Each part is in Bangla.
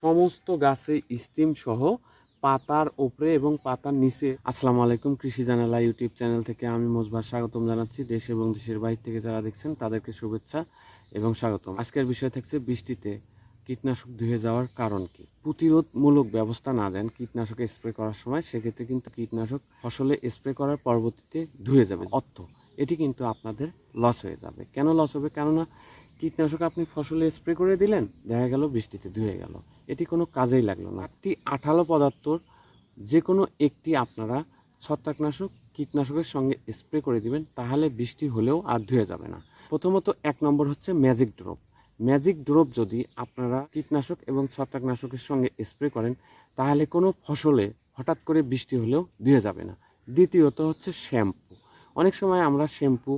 সমস্ত গাছে স্টিম সহ পাতার উপরে এবং পাতার নিচে। আসসালামু আলাইকুম, কৃষি জানালা ইউটিউব চ্যানেল থেকে আমি মোজবার স্বাগতম জানাচ্ছি। দেশ এবং দেশের বাইরে থেকে যারা দেখছেন তাদেরকে শুভেচ্ছা এবং স্বাগতম। আজকের বিষয় থাকছে বৃষ্টিতে কীটনাশক ধুয়ে যাওয়ার কারণ কি। প্রতিরোধমূলক ব্যবস্থা না দেন কীটনাশক স্প্রে করার সময়, সেক্ষেত্রে কিন্তু কীটনাশক ফসলে স্প্রে করার পরবর্তীতে ধুয়ে যাবে এটি কিন্তু আপনাদের লস হয়ে যাবে। কেন লস হবে? কেননা কীটনাশক আপনি ফসলে স্প্রে করে দিলেন, দেখা গেল বৃষ্টিতে ধুয়ে গেল, এটি কোনো কাজেই লাগলো না। একটি আঠালো পদার্থর যে কোনো একটি আপনারা ছত্রাকনাশক কীটনাশকের সঙ্গে স্প্রে করে দিবেন, তাহলে বৃষ্টি হলেও আর ধুয়ে যাবে না। প্রথমত 1 নম্বর হচ্ছে ম্যাজিক ড্রপ। ম্যাজিক ড্রপ যদি আপনারা কীটনাশক এবং ছত্রাকনাশকের সঙ্গে স্প্রে করেন, তাহলে কোনো ফসলে হঠাৎ করে বৃষ্টি হলেও ধুয়ে যাবে না। দ্বিতীয়ত হচ্ছে শ্যাম্পু। অনেক সময় আমরা শ্যাম্পু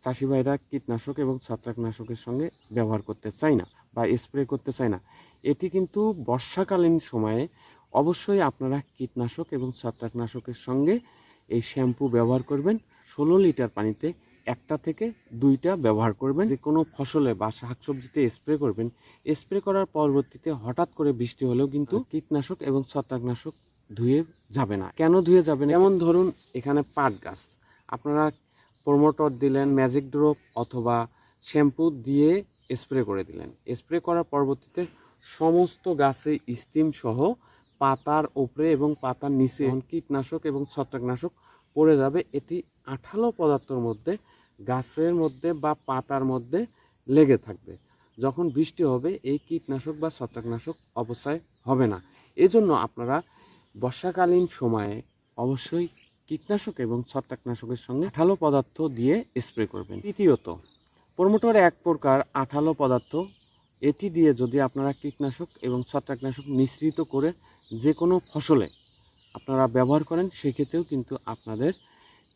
চাষি ভাইরা কীটনাশক এবং ছত্রাকনাশকের সঙ্গে ব্যবহার করতে চাই না বা স্প্রে করতে চাই না। এটি কিন্তু বর্ষাকালীন সময়ে অবশ্যই আপনারা কীটনাশক এবং ছত্রাকনাশকের সঙ্গে এই শ্যাম্পু ব্যবহার করবেন। 16 লিটার পানিতে 1টা থেকে 2টা ব্যবহার করবেন। যে কোনো ফসলে বা শাকসবজিতে স্প্রে করবেন। স্প্রে করার পরবর্তীতে হঠাৎ করে বৃষ্টি হলেও কিন্তু কীটনাশক এবং ছত্রাকনাশক ধুয়ে যাবে না। কেন ধুয়ে যাবে না? যেমন ধরুন এখানে পাট গাছ, আপনারা প্রোমোটর দিলেন, ম্যাজিক ড্রপ অথবা শ্যাম্পু দিয়ে স্প্রে করে দিলেন। স্প্রে করার পরবর্তীতে সমস্ত গাছে স্টিম সহ পাতার উপরে এবং পাতার নিচে কীটনাশক এবং ছত্রাকনাশক পড়ে যাবে। এটি আঠালো পদার্থের মধ্যে, গাছের মধ্যে বা পাতার মধ্যে লেগে থাকবে। যখন বৃষ্টি হবে এই কীটনাশক বা ছত্রাকনাশক অপচয় হবে না। এজন্য আপনারা বর্ষাকালীন সময়ে অবশ্যই কীটনাশক এবং ছত্রাকনাশকের সঙ্গে আঠালো পদার্থ দিয়ে স্প্রে করবেন। তৃতীয়ত, প্রোমোটর এক প্রকার আঠালো পদার্থ। এটি দিয়ে যদি আপনারা কীটনাশক এবং ছত্রাকনাশক মিশ্রিত করে যে কোনো ফসলে আপনারা ব্যবহার করেন, সেক্ষেত্রেও কিন্তু আপনাদের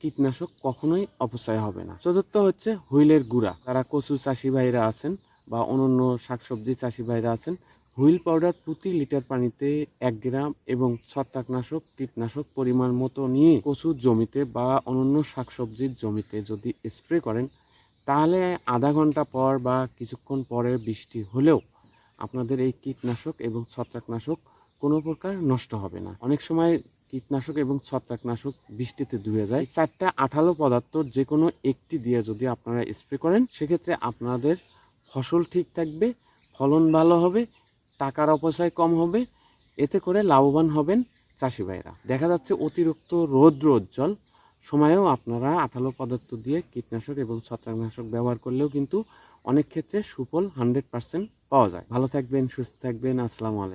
কীটনাশক কখনোই অপচয় হবে না। চতুর্থ হচ্ছে হুইলের গুঁড়া। যারা কচু চাষি ভাইরা আছেন বা অন্যান্য শাকসবজি চাষি ভাইরা আছেন, হুইল পাউডার প্রতি লিটার পানিতে 1 গ্রাম এবং ছত্রাকনাশক কীটনাশক পরিমাণ মতো নিয়ে কচুর জমিতে বা অন্যান্য শাকসবজির জমিতে যদি স্প্রে করেন, তাহলে আধা ঘন্টা পর বা কিছুক্ষণ পরে বৃষ্টি হলেও আপনাদের এই কীটনাশক এবং ছত্রাকনাশক কোনো প্রকার নষ্ট হবে না। অনেক সময় কীটনাশক এবং ছত্রাকনাশক বৃষ্টিতে ধুয়ে যায়। 4টা আঠালো পদার্থ যে কোনো একটি দিয়ে যদি আপনারা স্প্রে করেন, সেক্ষেত্রে আপনাদের ফসল ঠিক থাকবে, ফলন ভালো হবে, টাকার অপচয় কম হবে, এতে করে লাভবান হবেন চাষি ভাইরা। দেখা যাচ্ছে অতিরিক্ত রৌদ্রোজ্জ্বল সময়েও আপনারা আঠালো পদার্থ দিয়ে কীটনাশক এবং ছত্রাকনাশক ব্যবহার করলেও কিন্তু অনেক ক্ষেত্রে সুফল 100% পাওয়া যায়। ভালো থাকবেন, সুস্থ থাকবেন। আসসালামু আলাইকুম।